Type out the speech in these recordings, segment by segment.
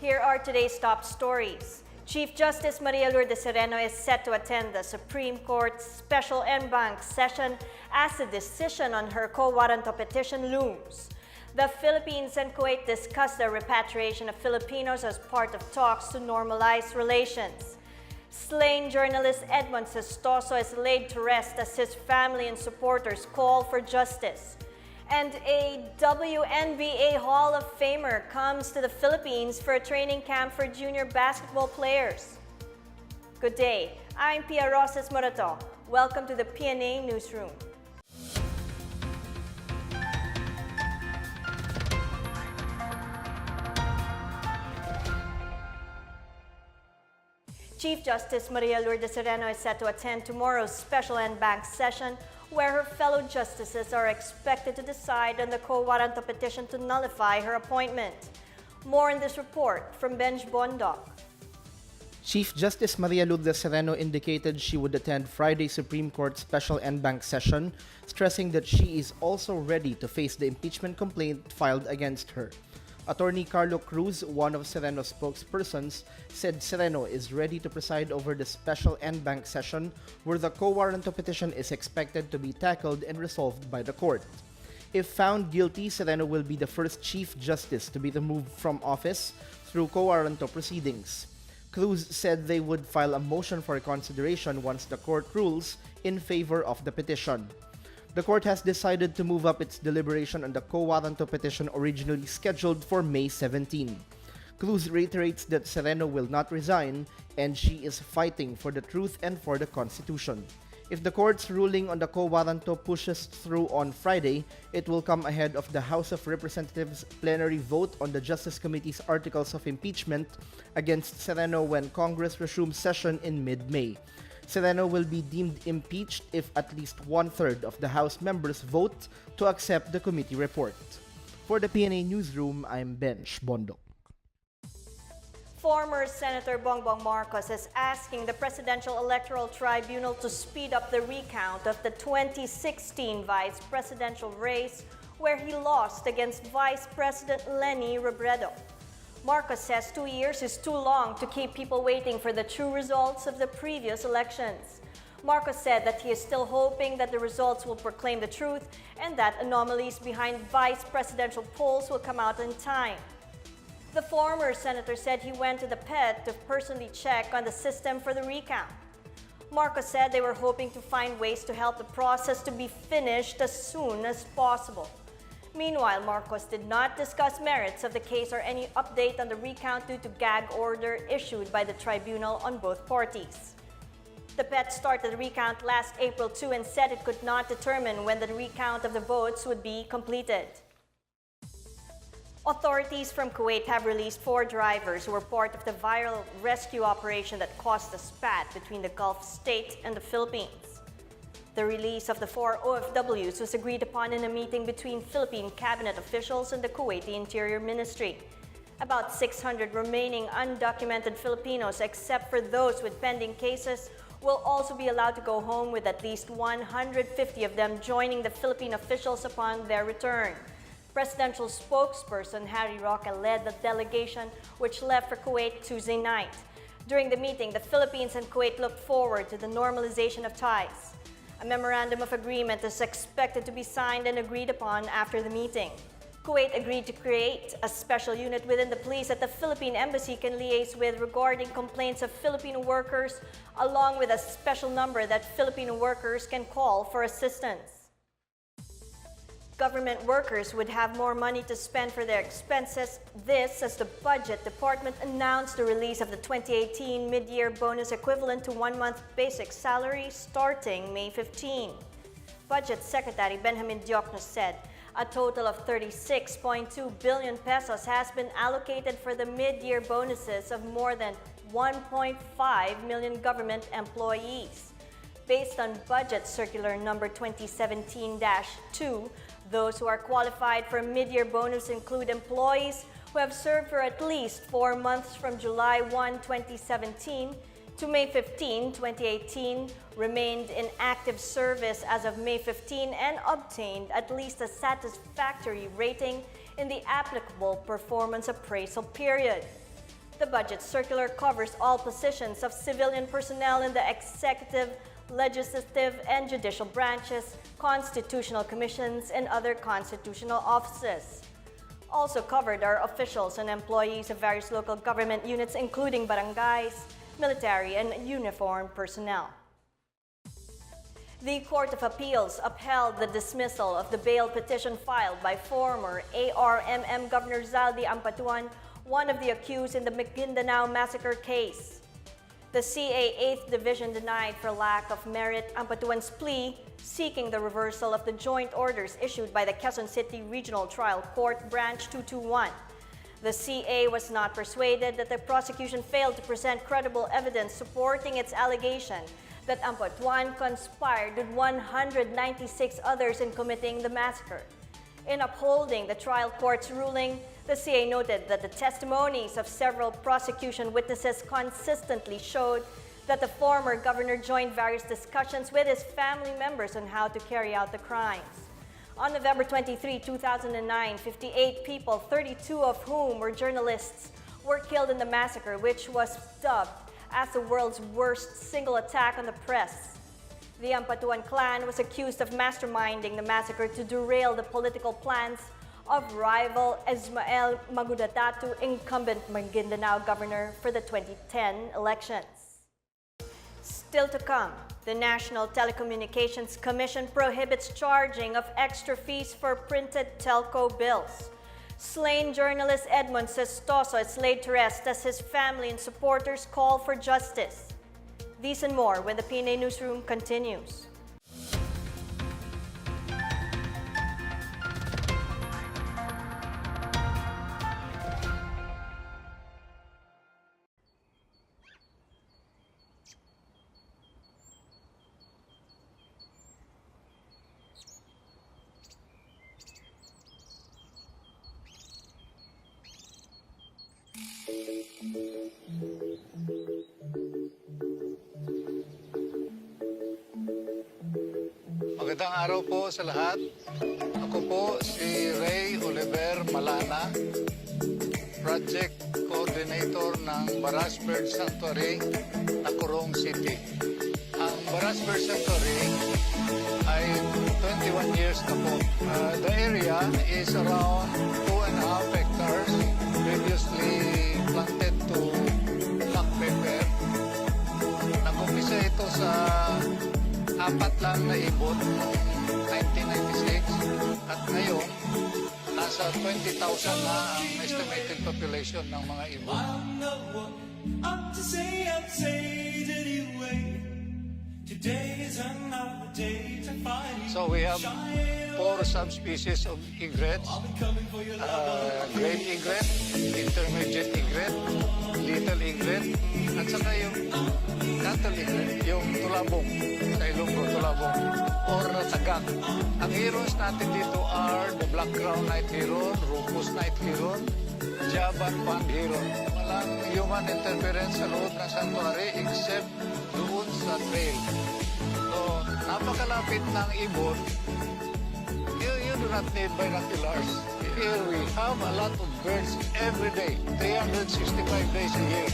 Here are today's top stories. Chief Justice Maria Lourdes Sereno is set to attend the Supreme Court's special en banc session as the decision on her quo warranto petition looms. The Philippines and Kuwait discussed the repatriation of Filipinos as part of talks to normalize relations. Slain journalist Edmond Sestoso is laid to rest as his family and supporters call for justice. And a WNBA Hall of Famer comes to the Philippines for a training camp for junior basketball players. Good day, I'm Pia Rosas Morato. Welcome to the PNA Newsroom. Chief Justice Maria Lourdes Sereno is set to attend tomorrow's special en banc session where her fellow justices are expected to decide on the quo warranto petition to nullify her appointment. More in this report from Benj Bondoc. Chief Justice Maria Lourdes Sereno indicated she would attend Friday's Supreme Court special en banc session, stressing that she is also ready to face the impeachment complaint filed against her. Attorney Carlo Cruz, one of Sereno's spokespersons, said Sereno is ready to preside over the special en banc session where the quo warranto petition is expected to be tackled and resolved by the court. If found guilty, Sereno will be the first Chief Justice to be removed from office through quo warranto proceedings. Cruz said they would file a motion for reconsideration once the court rules in favor of the petition. The court has decided to move up its deliberation on the quo warranto petition originally scheduled for May 17. Cruz reiterates that Sereno will not resign and she is fighting for the truth and for the Constitution. If the court's ruling on the quo warranto pushes through on Friday, it will come ahead of the House of Representatives plenary vote on the Justice Committee's articles of impeachment against Sereno when Congress resumes session in mid-May. Sereno will be deemed impeached if at least one-third of the House members vote to accept the committee report. For the PNA Newsroom, I'm Benj Bondoc. Former Senator Bongbong Marcos is asking the Presidential Electoral Tribunal to speed up the recount of the 2016 vice presidential race where he lost against Vice President Leni Robredo. Marcos says 2 years is too long to keep people waiting for the true results of the previous elections. Marcos said that he is still hoping that the results will proclaim the truth and that anomalies behind vice presidential polls will come out in time. The former senator said he went to the PET to personally check on the system for the recount. Marcos said they were hoping to find ways to help the process to be finished as soon as possible. Meanwhile, Marcos did not discuss merits of the case or any update on the recount due to gag order issued by the tribunal on both parties. The PET started the recount last April 2 and said it could not determine when the recount of the votes would be completed. Authorities from Kuwait have released 4 drivers who were part of the viral rescue operation that caused a spat between the Gulf state and the Philippines. The release of the 4 OFWs was agreed upon in a meeting between Philippine cabinet officials and the Kuwaiti Interior Ministry. About 600 remaining undocumented Filipinos, except for those with pending cases, will also be allowed to go home, with at least 150 of them joining the Philippine officials upon their return. Presidential spokesperson Harry Roque led the delegation, which left for Kuwait Tuesday night. During the meeting, the Philippines and Kuwait looked forward to the normalization of ties. A memorandum of agreement is expected to be signed and agreed upon after the meeting. Kuwait agreed to create a special unit within the police that the Philippine Embassy can liaise with regarding complaints of Filipino workers, along with a special number that Filipino workers can call for assistance. Government workers would have more money to spend for their expenses. This as the Budget Department announced the release of the 2018 mid-year bonus equivalent to 1-month basic salary starting May 15. Budget Secretary Benjamin Diokno said a total of 36.2 billion pesos has been allocated for the mid-year bonuses of more than 1.5 million government employees. Based on Budget Circular number 2017-2, those who are qualified for mid-year bonus include employees who have served for at least 4 months from July 1, 2017 to May 15, 2018, remained in active service as of May 15, and obtained at least a satisfactory rating in the applicable performance appraisal period. The budget circular covers all positions of civilian personnel in the executive, legislative, and judicial branches, constitutional commissions, and other constitutional offices. Also covered are officials and employees of various local government units, including barangays, military, and uniformed personnel. The Court of Appeals upheld the dismissal of the bail petition filed by former ARMM Governor Zaldi Ampatuan, one of the accused in the Maguindanao massacre case. The CA 8th Division denied for lack of merit Ampatuan's plea, seeking the reversal of the joint orders issued by the Quezon City Regional Trial Court Branch 221. The CA was not persuaded that the prosecution failed to present credible evidence supporting its allegation that Ampatuan conspired with 196 others in committing the massacre. In upholding the trial court's ruling, the CA noted that the testimonies of several prosecution witnesses consistently showed that the former governor joined various discussions with his family members on how to carry out the crimes. On November 23, 2009, 58 people, 32 of whom were journalists, were killed in the massacre, which was dubbed as the world's worst single attack on the press. The Ampatuan clan was accused of masterminding the massacre to derail the political plans of rival Ismael Magudatatu, incumbent Maguindanao governor for the 2010 elections. Still to come, the National Telecommunications Commission prohibits charging of extra fees for printed telco bills. Slain journalist Edmond Sestoso is laid to rest as his family and supporters call for justice. These and more when the PNA Newsroom continues. Magandang araw po sa lahat. Ako po si Ray Oliver Malana, Project Coordinator ng Baras Bird Sanctuary, Tacorong City. Ang Baras Bird Sanctuary ay 21 years na po. The area is around 2.5 hectares, previously planted to black pepper. Nag-umpisa ito sa 4 lang na ibon noong 1996 at ngayon nasa 20,000 na ang estimated population ng mga ibon. So we have 4 subspecies of egrets, great egret, intermediate egret, little egret, at saka yung cattle egret, yung tulabong, sa Ilonggo tulabong, or tagak. Ang heroes natin dito are the black crown night heron, rufous night heron, Javan pond heron. Walang human interference sa loob ng sanctuary except doon sa trail. So, napakalapit ng ibon. You do not need binoculars. Here we have a lot of birds every day, 365 days a year.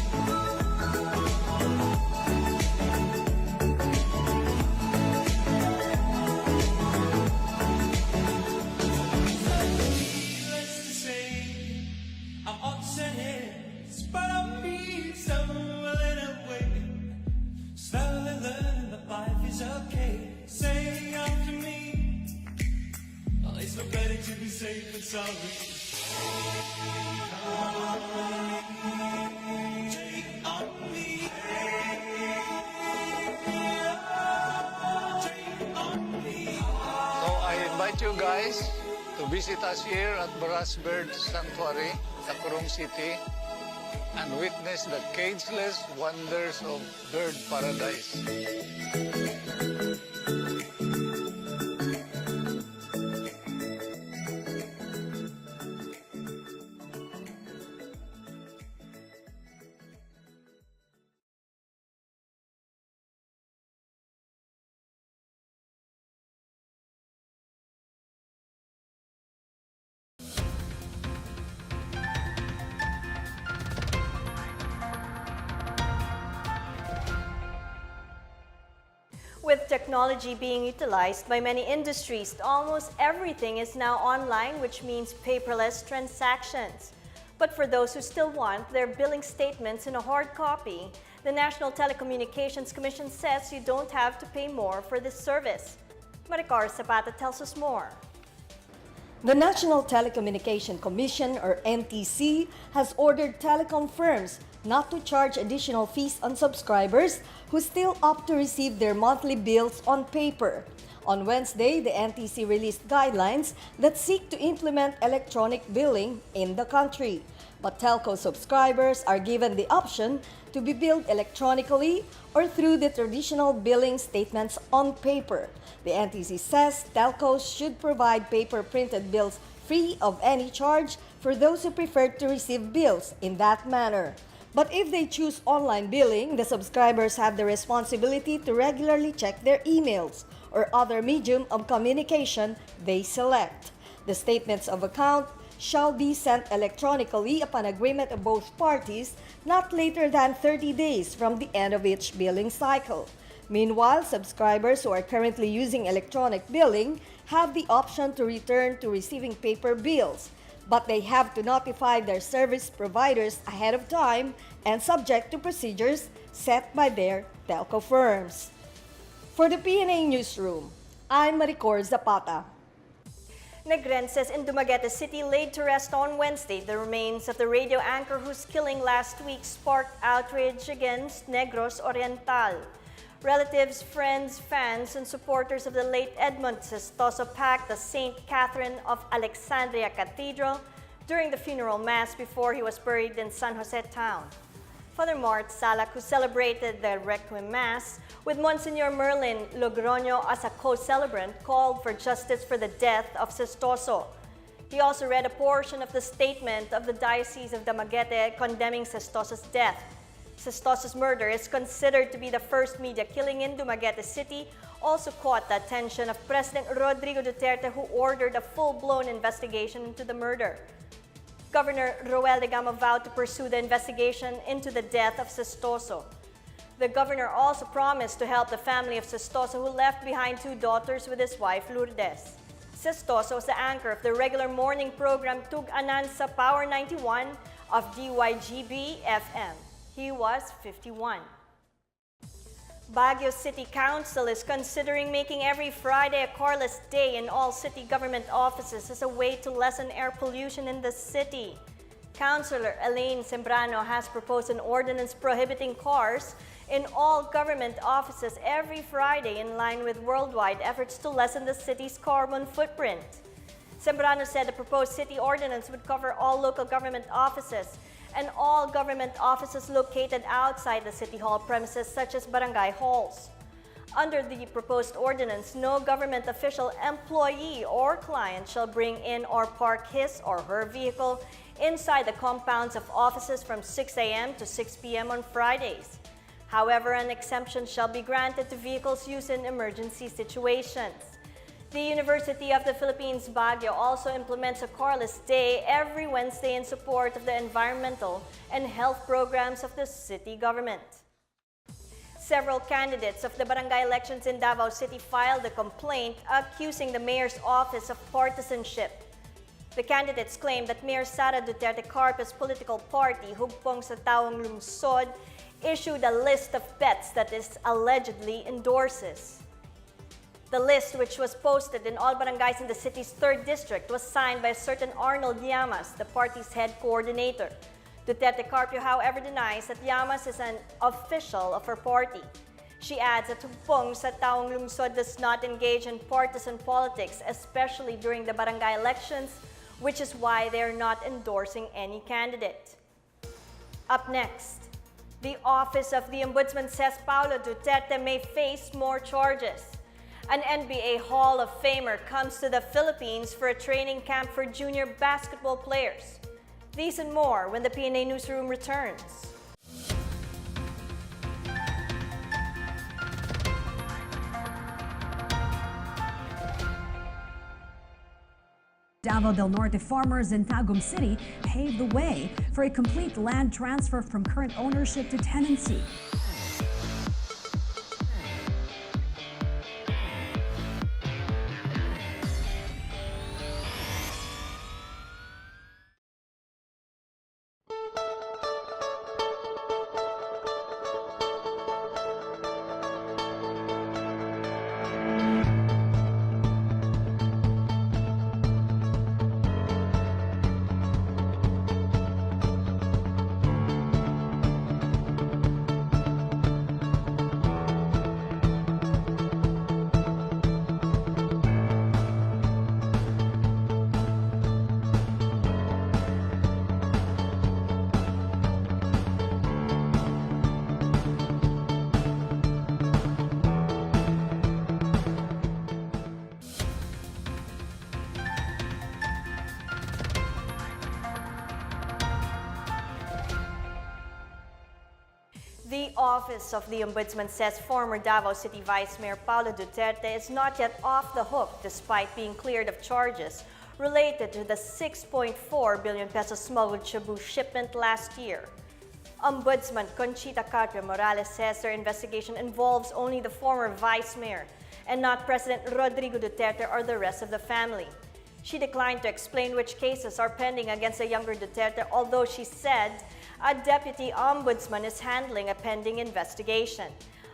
You guys to visit us here at Baras Bird Sanctuary, Tacorong City, and witness the cageless wonders of bird paradise. With technology being utilized by many industries, almost everything is now online, which means paperless transactions. But for those who still want their billing statements in a hard copy, the National Telecommunications Commission says you don't have to pay more for this service. Maricar Zapata tells us more. The National Telecommunication Commission, or NTC, has ordered telecom firms not to charge additional fees on subscribers who still opt to receive their monthly bills on paper. On Wednesday, the NTC released guidelines that seek to implement electronic billing in the country. But telco subscribers are given the option to be billed electronically or through the traditional billing statements on paper. The NTC says telcos should provide paper printed bills free of any charge for those who prefer to receive bills in that manner. But if they choose online billing, the subscribers have the responsibility to regularly check their emails or other medium of communication they select. The statements of account shall be sent electronically upon agreement of both parties not later than 30 days from the end of each billing cycle. Meanwhile, subscribers who are currently using electronic billing have the option to return to receiving paper bills, but they have to notify their service providers ahead of time and subject to procedures set by their telco firms. For the PNA Newsroom, I'm Maricar Zapata. Negrenses in Dumaguete City laid to rest on Wednesday the remains of the radio anchor whose killing last week sparked outrage against Negros Oriental. Relatives, friends, fans, and supporters of the late Edmund Sestoso packed the St. Catherine of Alexandria Cathedral during the funeral mass before he was buried in San Jose town. Father Mart Salak, who celebrated the Requiem Mass with Monsignor Merlin Logroño as a co-celebrant, called for justice for the death of Sestoso. He also read a portion of the statement of the Diocese of Dumaguete condemning Sestoso's death. Sestoso's murder is considered to be the first media killing in Dumaguete City, also caught the attention of President Rodrigo Duterte, who ordered a full-blown investigation into the murder. Governor Roel de Gama vowed to pursue the investigation into the death of Sestoso. The governor also promised to help the family of Sestoso, who left behind 2 daughters with his wife Lourdes. Sestoso was the anchor of the regular morning program Tug Anan sa Power 91 of DYGB-FM. He was 51. Baguio City Council is considering making every Friday a carless day in all city government offices as a way to lessen air pollution in the city. Councilor Elaine Sembrano has proposed an ordinance prohibiting cars in all government offices every Friday in line with worldwide efforts to lessen the city's carbon footprint. Sembrano said the proposed city ordinance would cover all local government offices and all government offices located outside the City Hall premises, such as barangay halls. Under the proposed ordinance, no government official, employee, or client shall bring in or park his or her vehicle inside the compounds of offices from 6 a.m. to 6 p.m. on Fridays. However, an exemption shall be granted to vehicles used in emergency situations. The University of the Philippines, Baguio, also implements a carless day every Wednesday in support of the environmental and health programs of the city government. Several candidates of the barangay elections in Davao City filed a complaint accusing the mayor's office of partisanship. The candidates claim that Mayor Sara Duterte Carpio's political party, Hugpong sa Taong Lungsod, issued a list of bets that it allegedly endorses. The list, which was posted in all barangays in the city's 3rd district, was signed by a certain Arnold Llamas, the party's head coordinator. Duterte Carpio, however, denies that Llamas is an official of her party. She adds that Hugpong sa Taong Lungsod does not engage in partisan politics, especially during the barangay elections, which is why they are not endorsing any candidate. Up next, the office of the Ombudsman says Paulo Duterte may face more charges. An NBA Hall of Famer comes to the Philippines for a training camp for junior basketball players. These and more when the PNA Newsroom returns. Davao del Norte farmers in Tagum City paved the way for a complete land transfer from current ownership to tenancy. Office of the Ombudsman says former Davao City Vice Mayor Paulo Duterte is not yet off the hook despite being cleared of charges related to the 6.4 billion peso smuggled shabu shipment last year. Ombudsman Conchita Carpio Morales says their investigation involves only the former vice mayor and not President Rodrigo Duterte or the rest of the family. She declined to explain which cases are pending against the younger Duterte, although she said a deputy ombudsman is handling a pending investigation.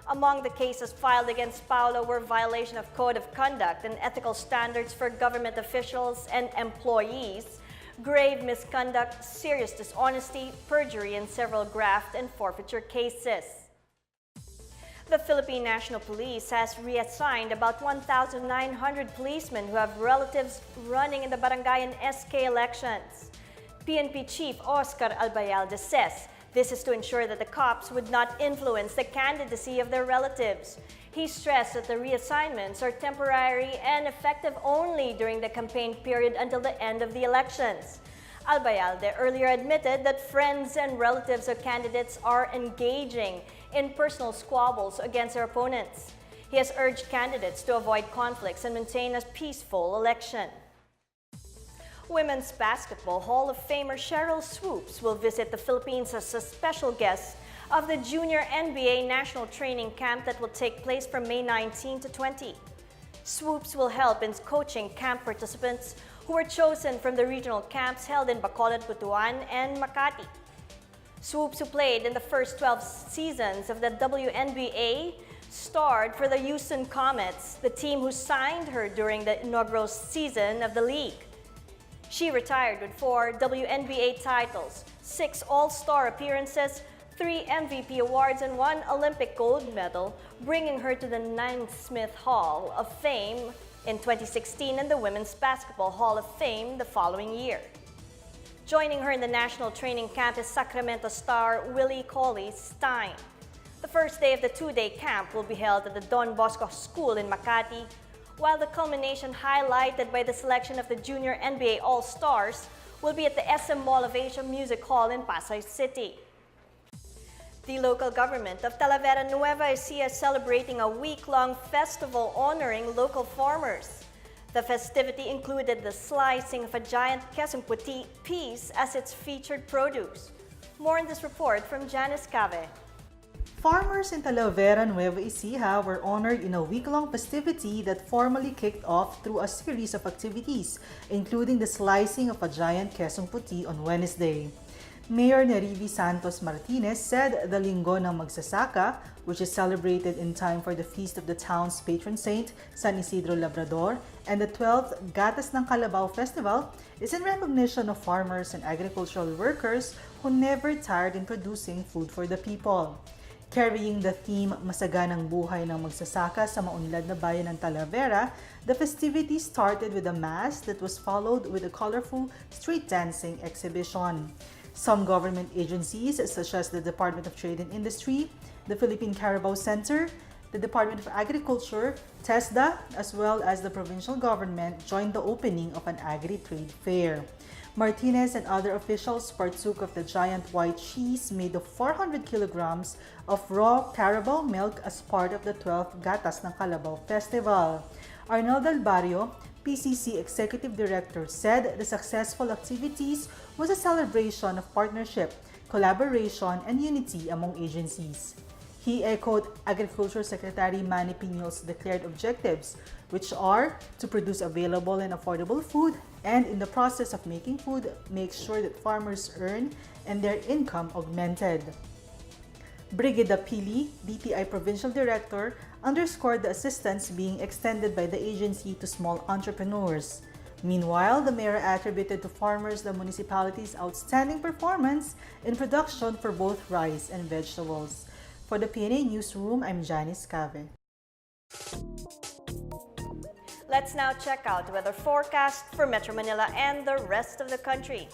Among the cases filed against Paulo were violation of code of conduct and ethical standards for government officials and employees, grave misconduct, serious dishonesty, perjury, and several graft and forfeiture cases. The Philippine National Police has reassigned about 1,900 policemen who have relatives running in the barangay and SK elections. PNP Chief Oscar Albayalde says this is to ensure that the cops would not influence the candidacy of their relatives. He stressed that the reassignments are temporary and effective only during the campaign period until the end of the elections. Albayalde earlier admitted that friends and relatives of candidates are engaging in personal squabbles against their opponents. He has urged candidates to avoid conflicts and maintain a peaceful election. Women's Basketball Hall of Famer Cheryl Swoops will visit the Philippines as a special guest of the Junior NBA National Training Camp that will take place from May 19 to 20. Swoops will help in coaching camp participants who were chosen from the regional camps held in Bacolod, Butuan, and Makati. Swoops, who played in the first 12 seasons of the WNBA, starred for the Houston Comets, the team who signed her during the inaugural season of the league. She retired with 4 WNBA titles, 6 All-Star appearances, 3 MVP awards, and 1 Olympic gold medal, bringing her to the Naismith Hall of Fame in 2016 and the Women's Basketball Hall of Fame the following year. Joining her in the national training camp is Sacramento star Willie Cauley-Stein. The first day of the 2-day camp will be held at the Don Bosco School in Makati, while the culmination, highlighted by the selection of the Junior NBA All-Stars, will be at the SM Mall of Asia Music Hall in Pasay City. The local government of Talavera, Nueva Ecija is celebrating a week-long festival honoring local farmers. The festivity included the slicing of a giant quesong puti piece as its featured produce. More in this report from Janice Cave. Farmers in Talavera, Nueva Ecija were honored in a week-long festivity that formally kicked off through a series of activities, including the slicing of a giant quesong puti on Wednesday. Mayor Nerivi Santos Martinez said the Linggo ng Magsasaka, which is celebrated in time for the feast of the town's patron saint, San Isidro Labrador, and the 12th Gatas ng Kalabaw Festival, is in recognition of farmers and agricultural workers who never tired in producing food for the people. Carrying the theme Masaganang Buhay ng Magsasaka sa maunlad na bayan ng Talavera, the festivity started with a mass that was followed with a colorful street dancing exhibition. Some government agencies, such as the Department of Trade and Industry, the Philippine Carabao Center, the Department of Agriculture, TESDA, as well as the provincial government, joined the opening of an agri-trade fair. Martinez and other officials partook of the giant white cheese made of 400 kilograms of raw Carabao milk as part of the 12th Gatas ng Kalabaw Festival. Arnel Del Barrio, PCC Executive Director, said the successful activities was a celebration of partnership, collaboration, and unity among agencies. He echoed Agriculture Secretary Manny Piñol's declared objectives, which are to produce available and affordable food and, in the process of making food, make sure that farmers earn and their income augmented. Brigida Pili, DTI Provincial Director, underscored the assistance being extended by the agency to small entrepreneurs. Meanwhile, the mayor attributed to farmers the municipality's outstanding performance in production for both rice and vegetables. For the PNA Newsroom, I'm Janice Cave. Let's now check out the weather forecast for Metro Manila and the rest of the country.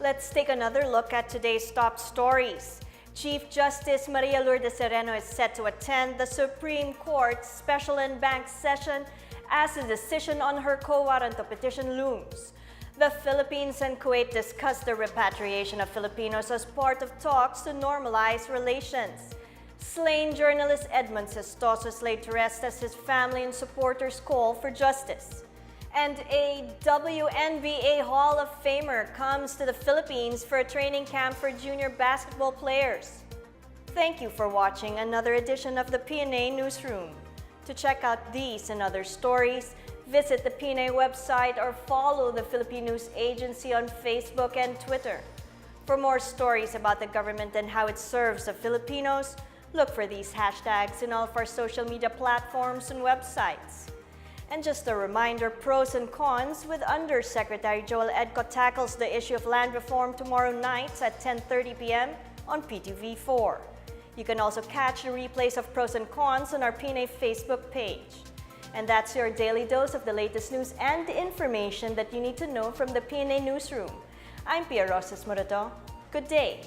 Let's take another look at today's top stories. Chief Justice Maria Lourdes Sereno is set to attend the Supreme Court's special en banc session as a decision on her quo warranto petition looms. The Philippines and Kuwait discussed the repatriation of Filipinos as part of talks to normalize relations. Slain journalist Edmund Sestoso is laid to rest as his family and supporters call for justice. And a WNBA Hall of Famer comes to the Philippines for a training camp for junior basketball players. Thank you for watching another edition of the PNA Newsroom. To check out these and other stories, visit the PNA website or follow the Philippine News Agency on Facebook and Twitter. For more stories about the government and how it serves the Filipinos, look for these hashtags in all of our social media platforms and websites. And just a reminder, pros and cons with Undersecretary Joel Edco tackles the issue of land reform tomorrow night at 10:30 p.m. on PTV4. You can also catch the replays of pros and cons on our PNA Facebook page. And that's your daily dose of the latest news and information that you need to know from the PNA Newsroom. I'm Pia Rosas Morato. Good day.